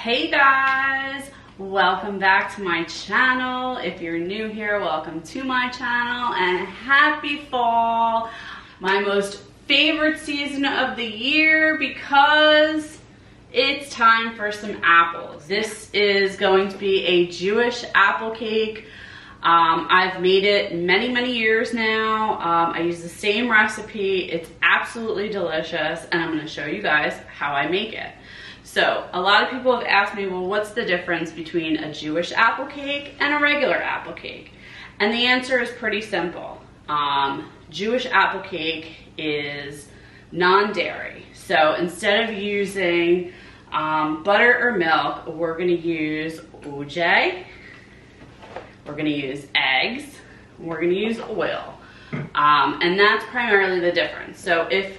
Hey guys, welcome back to my channel. If you're new here, welcome to my channel and happy fall. My most favorite season of the year because it's time for some apples. This is going to be a Jewish apple cake. I've made it many years now. I use the same recipe. It's absolutely delicious, and I'm going to show you guys how I make it. So a lot of people have asked me, well, what's the difference between a Jewish apple cake and a regular apple cake? And the answer is pretty simple. Jewish apple cake is non-dairy. So instead of using butter or milk, we're going to use OJ. We're going to use eggs, we're going to use oil, and that's primarily the difference. So if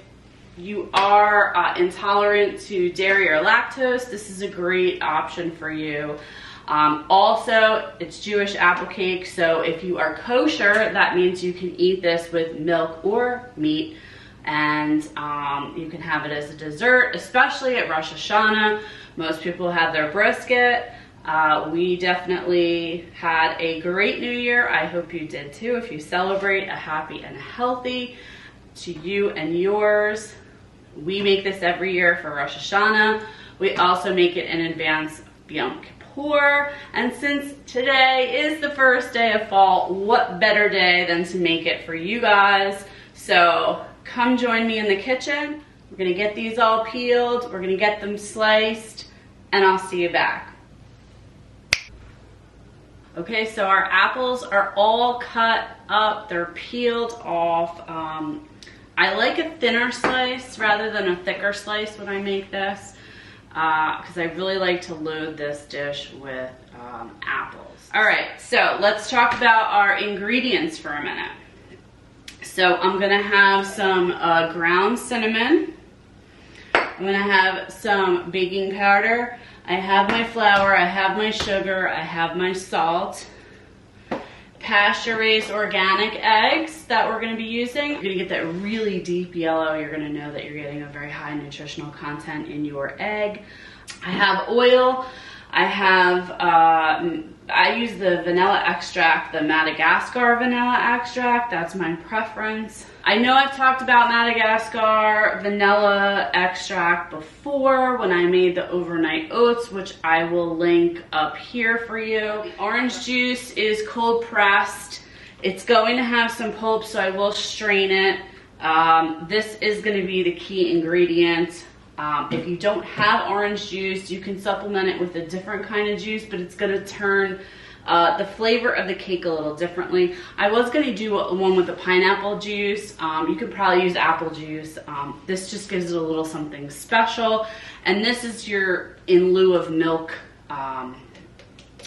you are intolerant to dairy or lactose, this is a great option for you. Also, it's Jewish apple cake, so if you are kosher, that means you can eat this with milk or meat, and you can have it as a dessert, especially at Rosh Hashanah. Most people have their brisket. We definitely had a great New Year. I hope you did too. If you celebrate, a happy and healthy to you and yours. We make this every year for Rosh Hashanah. We also make it in advance of Yom Kippur. And since today is the first day of fall, what better day than to make it for you guys? So come join me in the kitchen. We're gonna get these all peeled. We're gonna get them sliced, and I'll see you back. Okay, so our apples are all cut up, they're peeled off. I like a thinner slice rather than a thicker slice when I make this, because I really like to load this dish with apples. All right, so let's talk about our ingredients for a minute. So I'm gonna have some ground cinnamon. I'm gonna have some baking powder. I have my flour, I have my sugar, I have my salt, pasture-raised organic eggs that we're going to be using. You're going to get that really deep yellow. You're going to know that you're getting a very high nutritional content in your egg. I have oil. I use the vanilla extract, the Madagascar vanilla extract. That's my preference. I know I've talked about Madagascar vanilla extract before when I made the overnight oats, which I will link up here for you. The orange juice is cold pressed. It's going to have some pulp, so I will strain it. This is going to be the key ingredient. If you don't have orange juice, you can supplement it with a different kind of juice, but it's going to turn the flavor of the cake a little differently. I was going to do one with the pineapple juice. You could probably use apple juice. This just gives it a little something special. And this is in lieu of milk,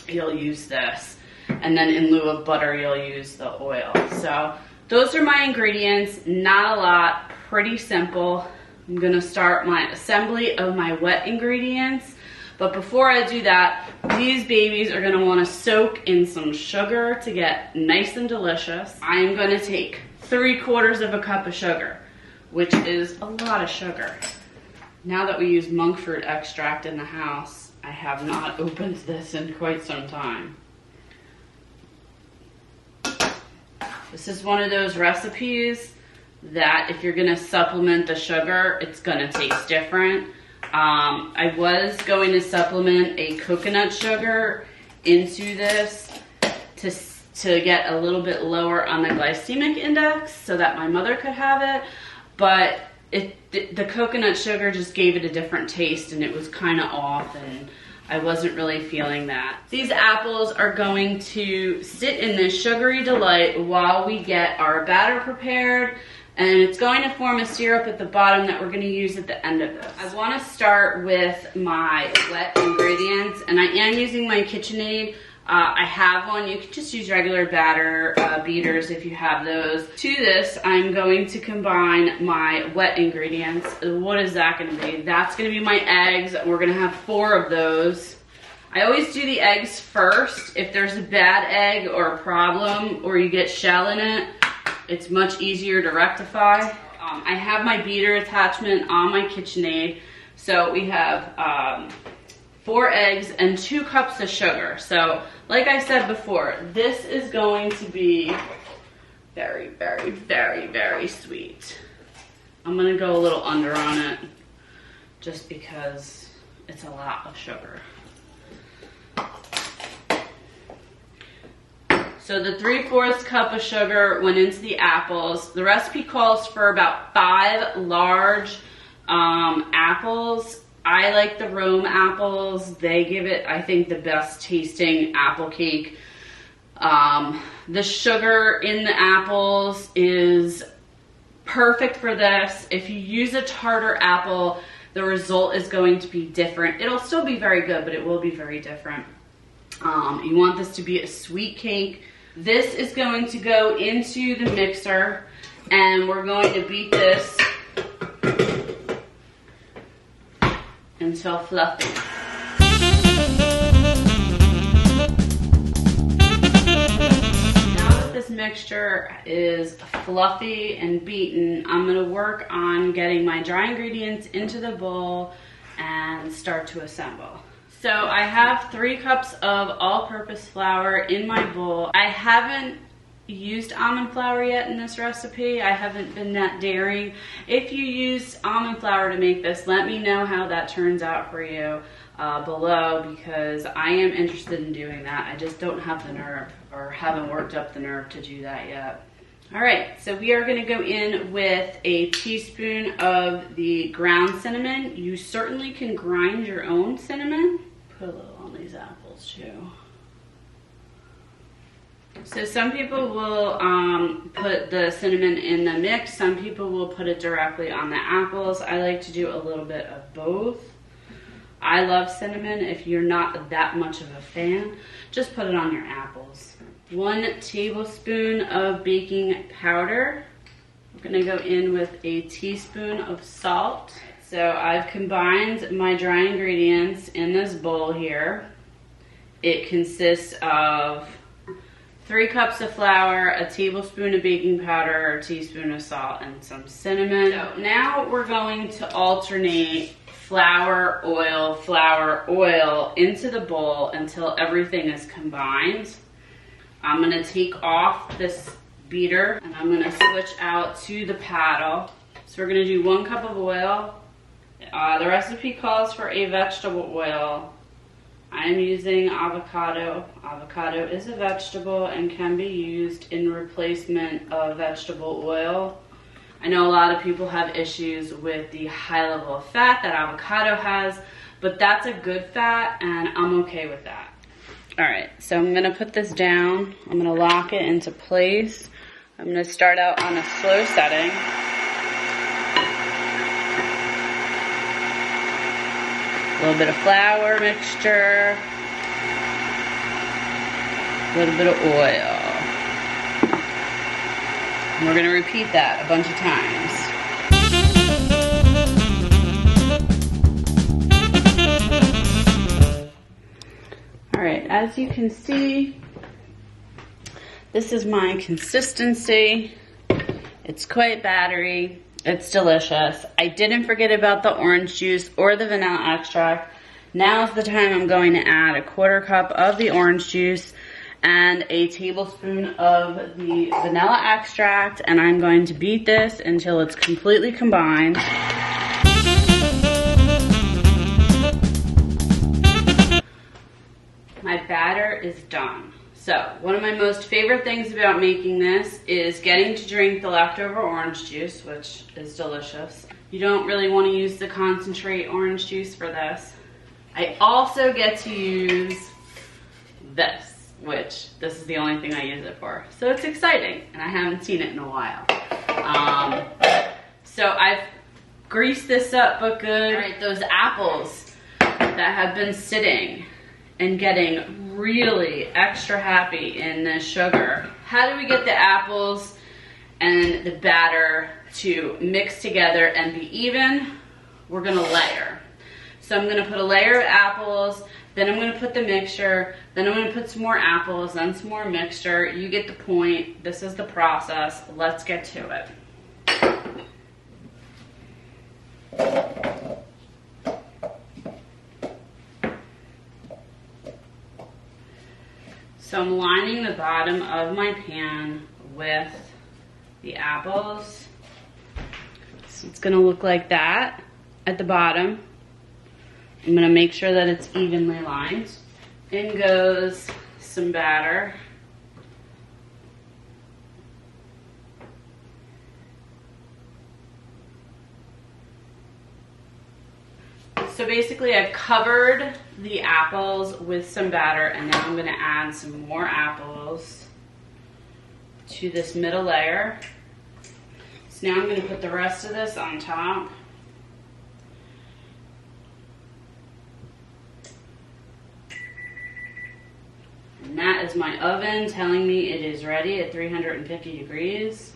you'll use this. And then in lieu of butter, you'll use the oil. So those are my ingredients. Not a lot, pretty simple. I'm gonna start my assembly of my wet ingredients. But before I do that, these babies are gonna wanna soak in some sugar to get nice and delicious. I am gonna take 3/4 cup of sugar, which is a lot of sugar. Now that we use monk fruit extract in the house, I have not opened this in quite some time. This is one of those recipes that if you're gonna supplement the sugar, it's gonna taste different. I was going to supplement a coconut sugar into this to get a little bit lower on the glycemic index so that my mother could have it, but the coconut sugar just gave it a different taste and it was kind of off, and I wasn't really feeling that. These apples are going to sit in this sugary delight while we get our batter prepared. And it's going to form a syrup at the bottom that we're going to use at the end of this. I want to start with my wet ingredients, and I am using my KitchenAid. I have one. You can just use regular batter beaters if you have those. To this, I'm going to combine my wet ingredients. What is that going to be? That's going to be my eggs. We're going to have 4 of those. I always do the eggs first. If there's a bad egg or a problem or you get shell in it, it's much easier to rectify. I have my beater attachment on my KitchenAid. So we have 4 eggs, and 2 cups of sugar. So like I said before, this is going to be very, very, very, very sweet. I'm gonna go a little under on it just because it's a lot of sugar. So the 3/4 cup of sugar went into the apples. The recipe calls for about 5 large apples. I like the Rome apples. They give it, I think, the best tasting apple cake. The sugar in the apples is perfect for this. If you use a tartar apple, the result is going to be different. It'll still be very good, but it will be very different. You want this to be a sweet cake. This is going to go into the mixer, and we're going to beat this until fluffy. Now that this mixture is fluffy and beaten, I'm gonna work on getting my dry ingredients into the bowl and start to assemble. So I have 3 cups of all-purpose flour in my bowl. I haven't used almond flour yet in this recipe. I haven't been that daring. If you use almond flour to make this, let me know how that turns out for you below, because I am interested in doing that. I just don't have the nerve, or haven't worked up the nerve to do that yet. All right, so we are gonna go in with a teaspoon of the ground cinnamon. You certainly can grind your own cinnamon. Put a little on these apples too. So some people will put the cinnamon in the mix. Some people will put it directly on the apples. I like to do a little bit of both. I love cinnamon. If you're not that much of a fan, just put it on your apples. 1 tablespoon of baking powder. We're gonna go in with a teaspoon of salt. So I've combined my dry ingredients in this bowl here. It consists of 3 cups of flour, a tablespoon of baking powder, a teaspoon of salt, and some cinnamon. So now we're going to alternate flour, oil into the bowl until everything is combined. I'm gonna take off this beater and I'm gonna switch out to the paddle. So we're gonna do 1 cup of oil. The recipe calls for a vegetable oil. I'm using avocado. Avocado is a vegetable and can be used in replacement of vegetable oil. I know a lot of people have issues with the high level of fat that avocado has, but that's a good fat and I'm okay with that. All right, so I'm gonna put this down. I'm gonna lock it into place. I'm gonna start out on a slow setting. A little bit of flour mixture, a little bit of oil. And we're gonna repeat that a bunch of times. All right, as you can see, this is my consistency. It's quite battery. It's delicious. I didn't forget about the orange juice or the vanilla extract. Now's the time I'm going to add a 1/4 cup of the orange juice and a tablespoon of the vanilla extract, and I'm going to beat this until it's completely combined. My batter is done. So, one of my most favorite things about making this is getting to drink the leftover orange juice, which is delicious. You don't really want to use the concentrate orange juice for this. I also get to use this, which this is the only thing I use it for. So it's exciting, and I haven't seen it in a while. So I've greased this up, but good. All right, those apples that have been sitting and getting really extra happy in this sugar. How do we get the apples and the batter to mix together and be even? We're gonna layer. So I'm gonna put a layer of apples, then I'm gonna put the mixture, then I'm gonna put some more apples, then some more mixture. You get the point. This is the process. Let's get to it. So I'm lining the bottom of my pan with the apples. So it's gonna look like that at the bottom. I'm gonna make sure that it's evenly lined. In goes some batter. So basically I've covered the apples with some batter, and now I'm gonna add some more apples to this middle layer. So now I'm gonna put the rest of this on top. And that is my oven telling me it is ready at 350 degrees.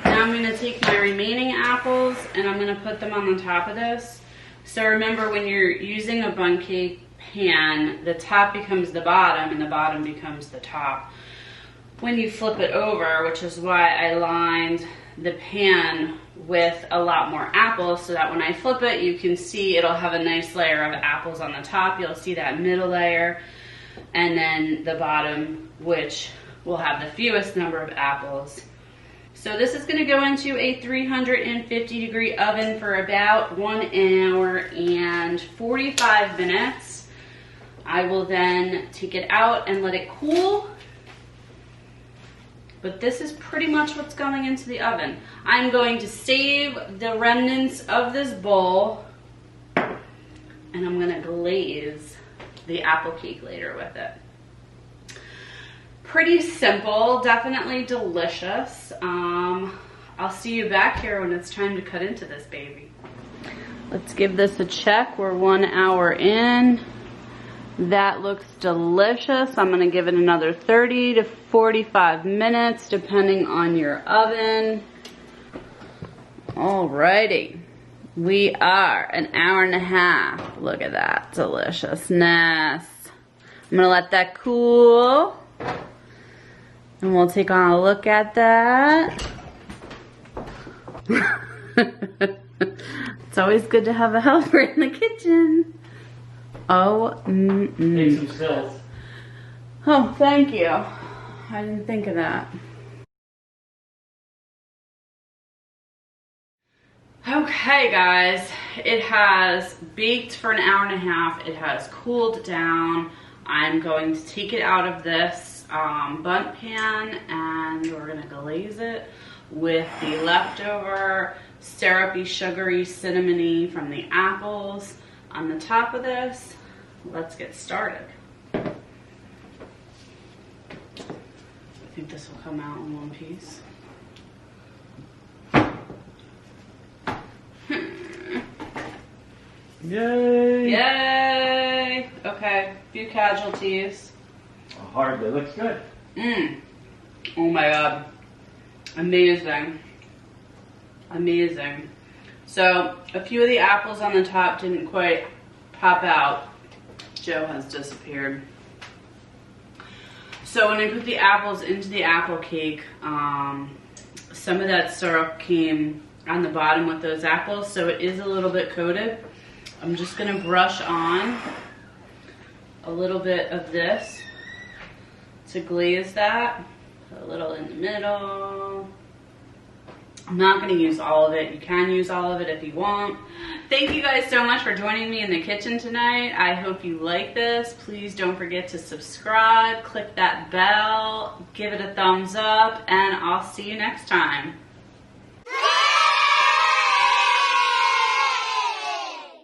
Now I'm going to take my remaining apples and I'm going to put them on the top of this. So remember, when you're using a bundt cake pan, the top becomes the bottom and the bottom becomes the top when you flip it over, which is why I lined the pan with a lot more apples, so that when I flip it, you can see it'll have a nice layer of apples on the top. You'll see that middle layer, and then the bottom, which will have the fewest number of apples. So this is going to go into a 350 degree oven for about 1 hour and 45 minutes. I will then take it out and let it cool. But this is pretty much what's going into the oven. I'm going to save the remnants of this bowl, and I'm going to glaze the apple cake later with it. Pretty simple, definitely delicious. I'll see you back here when it's time to cut into this baby. Let's give this a check. We're 1 hour in. That looks delicious. I'm gonna give it another 30 to 45 minutes, depending on your oven. Alrighty, we are 1 hour and a half. Look at that deliciousness. I'm gonna let that cool, and we'll take on a look at that. It's always good to have a helper in the kitchen. Oh, Take some stills. Oh, thank you. I didn't think of that. Okay, guys, it has baked for 1 hour and a half. It has cooled down. I'm going to take it out of this bundt pan, and we're gonna glaze it with the leftover syrupy, sugary, cinnamony from the apples on the top of this. Let's get started. I think this will come out in one piece. Yay! Yay! Okay, few casualties. Hardly. Looks good. Oh my god. Amazing. Amazing. So, a few of the apples on the top didn't quite pop out. Joe has disappeared. So when I put the apples into the apple cake, some of that syrup came on the bottom with those apples, so it is a little bit coated. I'm just gonna brush on a little bit of this to glaze that. Put a little in the middle. I'm not going to use all of it. You can use all of it if you want. Thank you guys so much for joining me in the kitchen tonight. I hope you like this. Please don't forget to subscribe, click that bell, give it a thumbs up, and I'll see you next time.